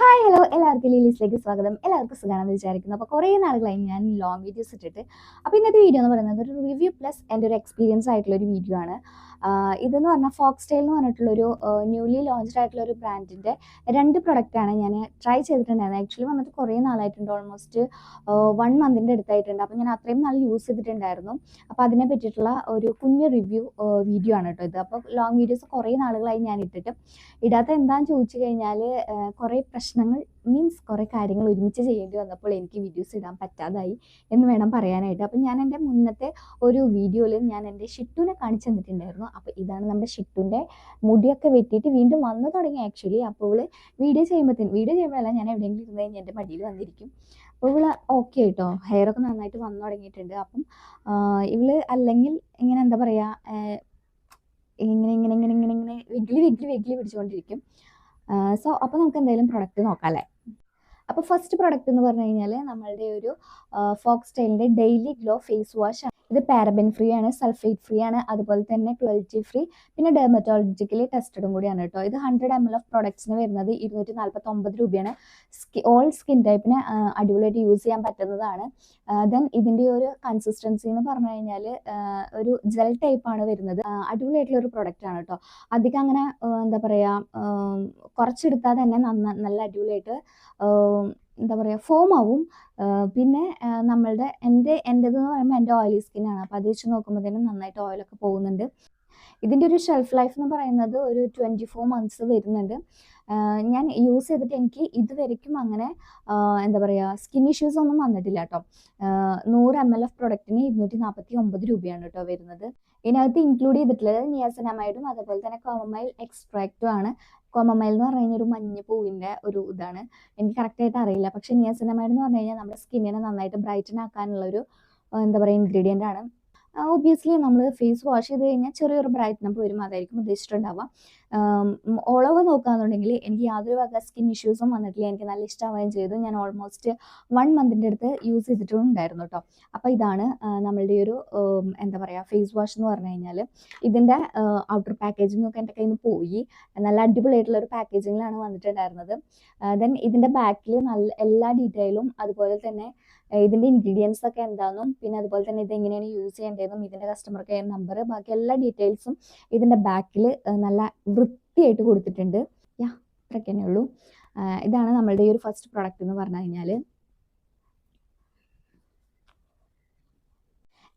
Hi hello എല്ലാവർക്കും ലീലീസിലേക്ക് സ്വാഗതം. എല്ലാവർക്കും സുഖമാണെന്ന് വിചാരിക്കുന്നു. അപ്പോൾ കുറേ നാളുകളായി ഞാൻ ലോങ് വീഡിയോസ് ഇട്ടിട്ട്. അപ്പോൾ ഇന്നത്തെ വീഡിയോ എന്ന് പറയുന്നത് ഒരു റിവ്യൂ പ്ലസ് എൻ്റെ ഒരു എക്സ്പീരിയൻസ് ആയിട്ടുള്ളൊരു വീഡിയോ ആണ്. ഇതെന്ന് പറഞ്ഞാൽ ഫോക്സ് ടെയിൽ എന്ന് പറഞ്ഞിട്ടുള്ളൊരു ന്യൂലി ലോഞ്ച്ഡ് ആയിട്ടുള്ള ഒരു ബ്രാൻഡിൻ്റെ 2 പ്രൊഡക്റ്റാണ് ഞാൻ ട്രൈ ചെയ്തിട്ടുണ്ടായിരുന്നത്. ആക്ച്വലി വന്നിട്ട് കുറേ നാളായിട്ടുണ്ട്, ഓൾമോസ്റ്റ് 1 മന്തിൻ്റെ അടുത്തായിട്ടുണ്ട്. അപ്പോൾ ഞാൻ അത്രയും നാൾ യൂസ് ചെയ്തിട്ടുണ്ടായിരുന്നു. അപ്പോൾ അതിനെ പറ്റിയിട്ടുള്ള ഒരു കുഞ്ഞു റിവ്യൂ വീഡിയോ ആണ് കേട്ടോ ഇത്. അപ്പോൾ ലോങ് വീഡിയോസ് കുറേ നാളുകളായി ഞാൻ ഇട്ടിട്ട്. ഇടാത്ത എന്താണെന്ന് ചോദിച്ചു കഴിഞ്ഞാൽ കുറേ പ്രശ്നങ്ങൾ മീൻസ് കുറേ കാര്യങ്ങൾ ഒരുമിച്ച് ചെയ്യേണ്ടി വന്നപ്പോൾ എനിക്ക് വീഡിയോസ് ഇടാൻ പറ്റാതായി എന്ന് വേണം പറയാനായിട്ട്. അപ്പം ഞാൻ എൻ്റെ മുന്നത്തെ ഒരു വീഡിയോയിൽ ഞാൻ എൻ്റെ ഷിട്ടുവിനെ കാണിച്ചു തന്നിട്ടുണ്ടായിരുന്നു. അപ്പോൾ ഇതാണ് നമ്മുടെ ഷിട്ടുവിൻ്റെ മുടിയൊക്കെ വെട്ടിയിട്ട് വീണ്ടും വന്നു തുടങ്ങി ആക്ച്വലി. അപ്പോൾ വീഡിയോ ചെയ്യുമ്പോഴല്ല ഞാൻ എവിടെയെങ്കിലും ഇരുന്ന് കഴിഞ്ഞാൽ എൻ്റെ മടിയിൽ വന്നിരിക്കും. അപ്പോൾ ഓക്കെ കേട്ടോ, ഹെയറൊക്കെ നന്നായിട്ട് വന്നു തുടങ്ങിയിട്ടുണ്ട്. അപ്പം അല്ലെങ്കിൽ ഇങ്ങനെ എന്താ പറയുക, ഇങ്ങനെ ഇങ്ങനെ ഇങ്ങനെ ഇങ്ങനെ ഇങ്ങനെ വെഗ്ലി പിടിച്ചുകൊണ്ടിരിക്കും. അപ്പോൾ നമുക്ക് എന്തായാലും പ്രൊഡക്റ്റ് നോക്കാം അല്ലേ. അപ്പോൾ ഫസ്റ്റ് പ്രൊഡക്റ്റ് എന്ന് പറഞ്ഞു കഴിഞ്ഞാൽ നമ്മളുടെ ഒരു ഫോക്സ് ടെയിലിൻ്റെ ഡെയിലി ഗ്ലോ ഫേസ് വാഷ് ആണ്. ഇത് പാരബൻ ഫ്രീ ആണ്, സൾഫേറ്റ് ഫ്രീ ആണ്, അതുപോലെ തന്നെ ക്വാളിറ്റി ഫ്രീ, പിന്നെ ഡെർമറ്റോളജിക്കലി ടെസ്റ്റഡും കൂടിയാണ് കേട്ടോ. ഇത് 100 ml ഓഫ് പ്രൊഡക്ട്സിന് വരുന്നത് 249 രൂപയാണ്. ഓൾ സ്കിൻ ടൈപ്പിന് അടിപൊളിയായിട്ട് യൂസ് ചെയ്യാൻ പറ്റുന്നതാണ്. ദെൻ ഇതിൻ്റെ ഒരു കൺസിസ്റ്റൻസി എന്ന് പറഞ്ഞു കഴിഞ്ഞാൽ ഒരു ജെൽ ടൈപ്പാണ് വരുന്നത്. അടിപൊളിയായിട്ടുള്ള ഒരു പ്രൊഡക്റ്റ് ആണ് കേട്ടോ. അധികം അങ്ങനെ എന്താ പറയുക, കുറച്ചെടുത്താൽ തന്നെ നല്ല അടിപൊളിയായിട്ട് എന്താ പറയുക ഫോം ആവും. പിന്നെ എൻ്റെതെന്ന് പറയുമ്പോൾ എൻ്റെ ഓയിലി സ്കിന്നാണ്. അപ്പോൾ അത് വെച്ച് നോക്കുമ്പോഴത്തേനും നന്നായിട്ട് ഓയിലൊക്കെ പോകുന്നുണ്ട്. ഇതിൻ്റെ ഒരു ഷെൽഫ് ലൈഫ് എന്ന് പറയുന്നത് ഒരു 24 months വരുന്നുണ്ട്. ഞാൻ യൂസ് ചെയ്തിട്ട് എനിക്ക് ഇതുവരെയ്ക്കും അങ്ങനെ എന്താ പറയുക സ്കിൻ ഇഷ്യൂസ് ഒന്നും വന്നിട്ടില്ല കേട്ടോ. 100 ml ഓഫ് പ്രൊഡക്റ്റിന് 249 രൂപയാണ് കേട്ടോ വരുന്നത്. ഇതിനകത്ത് ഇൻക്ലൂഡ് ചെയ്തിട്ടുള്ളത് നിയാസിനമൈഡും അതുപോലെ തന്നെ കോമമൈൽ എക്സ്ട്രാക്റ്റും ആണ്. കോമമൈൽ എന്ന് പറഞ്ഞു കഴിഞ്ഞാൽ ഒരു മഞ്ഞപ്പൂവിൻ്റെ ഒരു ഇതാണ്. എനിക്ക് കറക്റ്റായിട്ട് അറിയില്ല. പക്ഷേ നിയാസിനമൈഡ് എന്ന് പറഞ്ഞു കഴിഞ്ഞാൽ നമ്മുടെ സ്കിന്നിനെ നന്നായിട്ട് ബ്രൈറ്റൻ ആക്കാനുള്ളൊരു എന്താ പറയുക ഇൻഗ്രീഡിയൻ്റ് ആണ്. ഒബ്വിയസ്ലി നമ്മൾ ഫേസ് വാഷ് ചെയ്ത് കഴിഞ്ഞാൽ ചെറിയൊരു ബ്രൈറ്റ്നപ്പ് വരും, അതായിരിക്കും ഉദ്ദേശിച്ചിട്ടുണ്ടാവുക. ഓൾ ഓവർ നോക്കുകയാണെന്നുണ്ടെങ്കിൽ എനിക്ക് യാതൊരു വക സ്കിൻ ഇഷ്യൂസും വന്നിട്ടില്ല. എനിക്ക് നല്ല ഇഷ്ടമാവുകയും ചെയ്തു. ഞാൻ ഓൾമോസ്റ്റ് 1 മന്തിൻ്റെ അടുത്ത് യൂസ് ചെയ്തിട്ടുണ്ടായിരുന്നു കേട്ടോ. അപ്പോൾ ഇതാണ് നമ്മളുടെ ഒരു എന്താ പറയുക ഫേസ് വാഷ് എന്ന് പറഞ്ഞു കഴിഞ്ഞാൽ. ഇതിൻ്റെ ഔട്ടർ പാക്കേജിംഗ് ഒക്കെ എൻ്റെ കയ്യിൽ നിന്ന് പോയി. നല്ല അടിപൊളിയായിട്ടുള്ള ഒരു പാക്കേജിങ്ങിലാണ് വന്നിട്ടുണ്ടായിരുന്നത്. ദെൻ ഇതിൻ്റെ ബാക്കിൽ നല്ല എല്ലാ ഡീറ്റെയിലും അതുപോലെ തന്നെ ഇതിൻ്റെ ഇൻഗ്രീഡിയൻസ് ഒക്കെ എന്താണെന്നും പിന്നെ അതുപോലെ തന്നെ ഇത് എങ്ങനെയാണ് യൂസ് ചെയ്യേണ്ടതെന്നും ഇതിൻ്റെ കസ്റ്റമർ കെയർ നമ്പർ ബാക്കി എല്ലാ ഡീറ്റെയിൽസും ഇതിൻ്റെ ബാക്കിൽ നല്ല വൃത്തിയായിട്ട് കൊടുത്തിട്ടുണ്ട്. അത്രയ്ക്ക് തന്നെ ഉള്ളൂ. ഇതാണ് നമ്മളുടെ ഈ ഒരു ഫസ്റ്റ് പ്രൊഡക്റ്റ് എന്ന് പറഞ്ഞു കഴിഞ്ഞാൽ.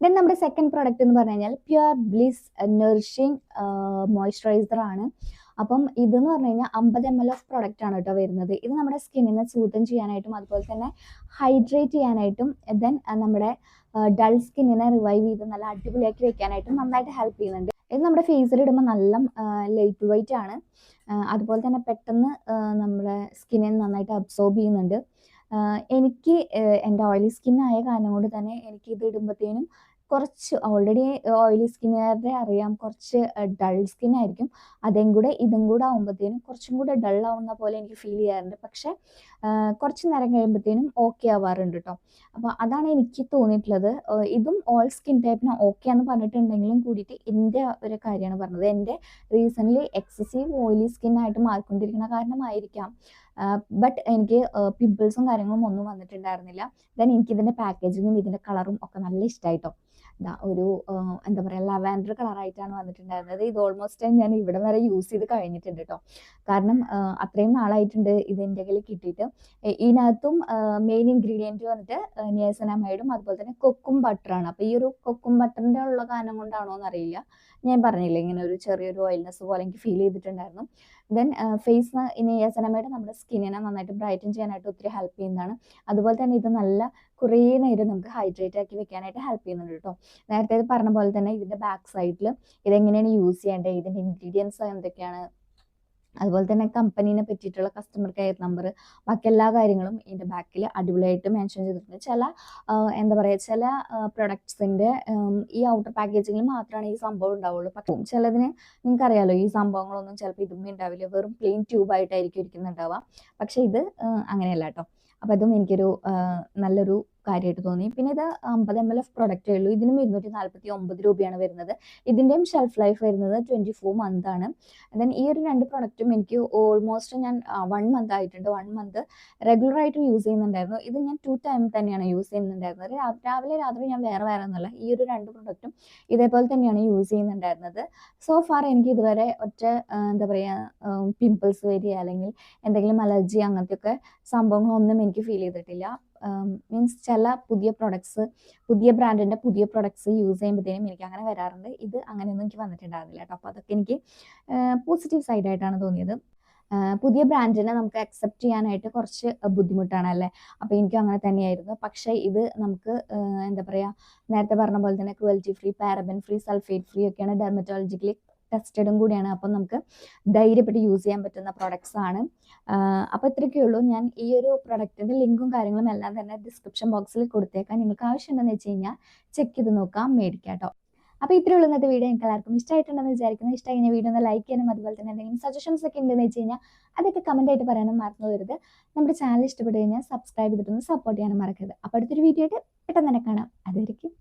ദെൻ നമ്മുടെ സെക്കൻഡ് പ്രൊഡക്റ്റ് എന്ന് പറഞ്ഞു കഴിഞ്ഞാൽ പ്യുർ ബ്ലിസ് നറിഷിങ് മോയ്സ്ചറൈസർ ആണ്. അപ്പം ഇതെന്ന് പറഞ്ഞു കഴിഞ്ഞാൽ 50 ml ഓഫ് പ്രൊഡക്റ്റ് ആണ് കേട്ടോ വരുന്നത്. ഇത് നമ്മുടെ സ്കിന്നിനെ സൂതൻ ചെയ്യാനായിട്ടും അതുപോലെ തന്നെ ഹൈഡ്രേറ്റ് ചെയ്യാനായിട്ടും ദെൻ നമ്മുടെ ഡൾ സ്കിന്നിനെ റിവൈവ് ചെയ്ത് നല്ല അടിപൊളിയാക്കി വെക്കാനായിട്ടും നന്നായിട്ട് ഹെൽപ്പ് ചെയ്യുന്നുണ്ട്. ഇത് നമ്മുടെ ഫേസിൽ ഇടുമ്പോൾ നല്ല ലൈറ്റ് വെയിറ്റ് ആണ്. അതുപോലെ തന്നെ പെട്ടെന്ന് നമ്മുടെ സ്കിന്നിനെ നന്നായിട്ട് അബ്സോർബ് ചെയ്യുന്നുണ്ട്. എനിക്ക് എൻ്റെ ഓയിലി സ്കിന്നായ കാരണം കൊണ്ട് തന്നെ എനിക്ക് ഇത് ഇടുമ്പോഴത്തേനും കുറച്ച് ഓൾറെഡി ഓയിലി സ്കിന്നുകാരുടെ അറിയാം കുറച്ച് ഡൾ സ്കിന്നായിരിക്കും. ഇതും കൂടെ ആകുമ്പോഴത്തേനും കുറച്ചും കൂടെ ഡൾ ആവുന്ന പോലെ എനിക്ക് ഫീൽ ചെയ്യാറുണ്ട്. പക്ഷേ കുറച്ച് നേരം കഴിയുമ്പോഴത്തേനും ഓക്കെ ആവാറുണ്ട് കേട്ടോ. അപ്പോൾ അതാണ് എനിക്ക് തോന്നിയിട്ടുള്ളത്. ഇതും ഓൾ സ്കിൻ ടൈപ്പിന് ഓക്കെ എന്ന് പറഞ്ഞിട്ടുണ്ടെങ്കിലും കൂടിയിട്ട് എൻ്റെ ഒരു കാര്യമാണ് പറഞ്ഞത്. എൻ്റെ റീസെൻ്റ്ലി എക്സസീവ് ഓയിലി സ്കിന്നായിട്ട് മാറിക്കൊണ്ടിരിക്കുന്ന കാരണമായിരിക്കാം. ബട്ട് എനിക്ക് പിമ്പിൾസും കാര്യങ്ങളും ഒന്നും വന്നിട്ടുണ്ടായിരുന്നില്ല. ദെൻ എനിക്കിതിൻ്റെ പാക്കേജിങ്ങും ഇതിൻ്റെ കളറും ഒക്കെ നല്ല ഇഷ്ടമായിട്ടോ. ഒരു എന്താ പറയുക ലാവൻഡർ കളറായിട്ടാണ് വന്നിട്ടുണ്ടായിരുന്നത്. ഇത് ഓൾമോസ്റ്റ് ഞാൻ ഇവിടെ വരെ യൂസ് ചെയ്ത് കഴിഞ്ഞിട്ടുണ്ട് കേട്ടോ. കാരണം അത്രയും നാളായിട്ടുണ്ട് ഇത് എൻ്റെ കയ്യിൽ കിട്ടിയിട്ട്. ഇതിനകത്തും മെയിൻ ഇൻഗ്രീഡിയൻറ്റ് വന്നിട്ട് നിയാസിനമൈഡും അതുപോലെ തന്നെ കൊക്കും ബട്ടറാണ്. അപ്പോൾ ഈ ഒരു കൊക്കും ബട്ടറിൻ്റെ ഉള്ള കാരണം കൊണ്ടാണോ എന്നറിയില്ല, ഞാൻ പറഞ്ഞില്ലേ ഇങ്ങനെ ഒരു ചെറിയൊരു ഓയിൽനെസ് പോലെ എനിക്ക് ഫീൽ ചെയ്തിട്ടുണ്ടായിരുന്നു. ദെൻ ഫേസ് നിയാസിനമൈഡ് നമ്മുടെ സ്കിന്നിനെ നന്നായിട്ട് ബ്രൈറ്റൻ ചെയ്യാനായിട്ട് ഒത്തിരി ഹെൽപ്പ് ചെയ്യുന്നതാണ്. അതുപോലെ തന്നെ ഇത് നല്ല കുറേ നേരം നമുക്ക് ഹൈഡ്രേറ്റ് ആക്കി വെക്കാനായിട്ട് ഹെൽപ്പ് ചെയ്യുന്നുണ്ട് കേട്ടോ. നേരത്തെ പറഞ്ഞ പോലെ തന്നെ ഇതിൻ്റെ ബാക്ക് സൈഡിൽ ഇതെങ്ങനെയാണ് യൂസ് ചെയ്യേണ്ടത്, ഇതിൻ്റെ ഇൻഗ്രീഡിയൻസ് എന്തൊക്കെയാണ്, അതുപോലെ തന്നെ കമ്പനീനെ പറ്റിയിട്ടുള്ള കസ്റ്റമർ കെയർ നമ്പർ ബാക്കി എല്ലാ കാര്യങ്ങളും ഇതിൻ്റെ ബാക്കിൽ അടിപൊളിയായിട്ട് മെൻഷൻ ചെയ്തിട്ടുണ്ട്. എന്താ പറയുക ചില പ്രൊഡക്ട്സിൻ്റെ ഈ ഔട്ടർ പാക്കേജിങ്ങിൽ മാത്രമാണ് ഈ സംഭവം ഉണ്ടാവുള്ളൂ. പക്ഷേ ചിലതിന് നിങ്ങൾക്കറിയാലോ ഈ സംഭവങ്ങളൊന്നും ചിലപ്പോൾ ഇതും ഉണ്ടാവില്ല, വെറും പ്ലെയിൻ ട്യൂബായിട്ടായിരിക്കും ഇരിക്കുന്നുണ്ടാവുക. പക്ഷേ ഇത് അങ്ങനെയല്ല കേട്ടോ. അപ്പോൾ അതും എനിക്കൊരു നല്ലൊരു കാര്യമായിട്ട് തോന്നി. പിന്നെ ഇത് 50 ml ഓഫ് പ്രൊഡക്റ്റേ ഉള്ളൂ. ഇതിനും 249 രൂപയാണ് വരുന്നത്. ഇതിൻ്റെയും ഷെൽഫ് ലൈഫ് വരുന്നത് 24 മന്ത് ആണ്. ദെൻ ഈ ഒരു 2 പ്രൊഡക്റ്റും എനിക്ക് ഓൾമോസ്റ്റ് ഞാൻ 1 മന്ത് ആയിട്ടുണ്ട്. 1 മന്ത് റെഗുലറായിട്ട് യൂസ് ചെയ്യുന്നുണ്ടായിരുന്നു. ഇത് ഞാൻ 2 ടൈം തന്നെയാണ് യൂസ് ചെയ്യുന്നുണ്ടായിരുന്നത്. രാവിലെ രാത്രി ഞാൻ വേറെ ഒന്നുമല്ല. ഈ ഒരു 2 പ്രൊഡക്റ്റും ഇതേപോലെ തന്നെയാണ് യൂസ് ചെയ്യുന്നുണ്ടായിരുന്നത്. സോ ഫാർ എനിക്ക് ഇതുവരെ എന്താ പറയുക പിമ്പിൾസ് വരിക അല്ലെങ്കിൽ എന്തെങ്കിലും അലർജി അങ്ങനത്തെയൊക്കെ സംഭവങ്ങളൊന്നും എനിക്ക് ഫീൽ ചെയ്തിട്ടില്ല. മീൻസ് ചില പുതിയ പ്രൊഡക്ട്സ് പുതിയ ബ്രാൻഡിൻ്റെ പുതിയ പ്രൊഡക്ട്സ് യൂസ് ചെയ്യുമ്പോഴത്തേനും എനിക്ക് അങ്ങനെ വരാറുണ്ട്. ഇത് അങ്ങനെയൊന്നും എനിക്ക് വന്നിട്ടുണ്ടായിരുന്നില്ല കേട്ടോ. അപ്പോൾ അതൊക്കെ എനിക്ക് പോസിറ്റീവ് സൈഡായിട്ടാണ് തോന്നിയത്. പുതിയ ബ്രാൻഡിനെ നമുക്ക് അക്സെപ്റ്റ് ചെയ്യാനായിട്ട് കുറച്ച് ബുദ്ധിമുട്ടാണ് അല്ലേ. അപ്പോൾ എനിക്കും അങ്ങനെ തന്നെയായിരുന്നു. പക്ഷേ ഇത് നമുക്ക് എന്താ പറയുക, നേരത്തെ പറഞ്ഞ പോലെ തന്നെ cruelty free, paraben free, sulphate free ഒക്കെയാണ്, ഡെർമറ്റോളജിക്കലി ടെസ്റ്റഡും കൂടിയാണ്. അപ്പം നമുക്ക് ധൈര്യപ്പെട്ട് യൂസ് ചെയ്യാൻ പറ്റുന്ന പ്രൊഡക്ട്സ് ആണ്. അപ്പോൾ ഇത്രയൊക്കെ ഉള്ളൂ. ഞാൻ ഈ ഒരു പ്രൊഡക്റ്റിൻ്റെ ലിങ്കും കാര്യങ്ങളും എല്ലാം തന്നെ ഡിസ്ക്രിപ്ഷൻ ബോക്സിൽ കൊടുത്തേക്കാം. നിങ്ങൾക്ക് ആവശ്യമുണ്ടെന്ന് വെച്ച് കഴിഞ്ഞാൽ ചെക്ക് ചെയ്ത് നോക്കാം, മേടിക്കാം കേട്ടോ. അപ്പോൾ ഇത്രയേ ഉള്ളൂ ഇന്നത്തെ വീഡിയോ. നിങ്ങൾക്ക് എല്ലാവർക്കും ഇഷ്ടമായിട്ടുണ്ടെന്ന് വിചാരിക്കുന്നു. ഇഷ്ടമായി കഴിഞ്ഞാൽ വീഡിയോ ഒന്ന് ലൈക്ക് ചെയ്യാനും അതുപോലെ തന്നെ എന്തെങ്കിലും സജഷൻസ് ഒക്കെ ഉണ്ടെന്ന് വെച്ച് കഴിഞ്ഞാൽ അതൊക്കെ കമൻറ്റായിട്ട് പറയാനും മറന്നു പോകരുത്. നമ്മുടെ ചാനൽ ഇഷ്ടപ്പെട്ട് കഴിഞ്ഞാൽ സബ്സ്ക്രൈബ് ചെയ്തിട്ടൊന്ന് സപ്പോർട്ട് ചെയ്യാനും മറക്കരുത്. അപ്പോൾ അടുത്തൊരു വീഡിയോ ആയിട്ട് പെട്ടെന്ന് തന്നെ കാണാം. അതുവരെയ്ക്കും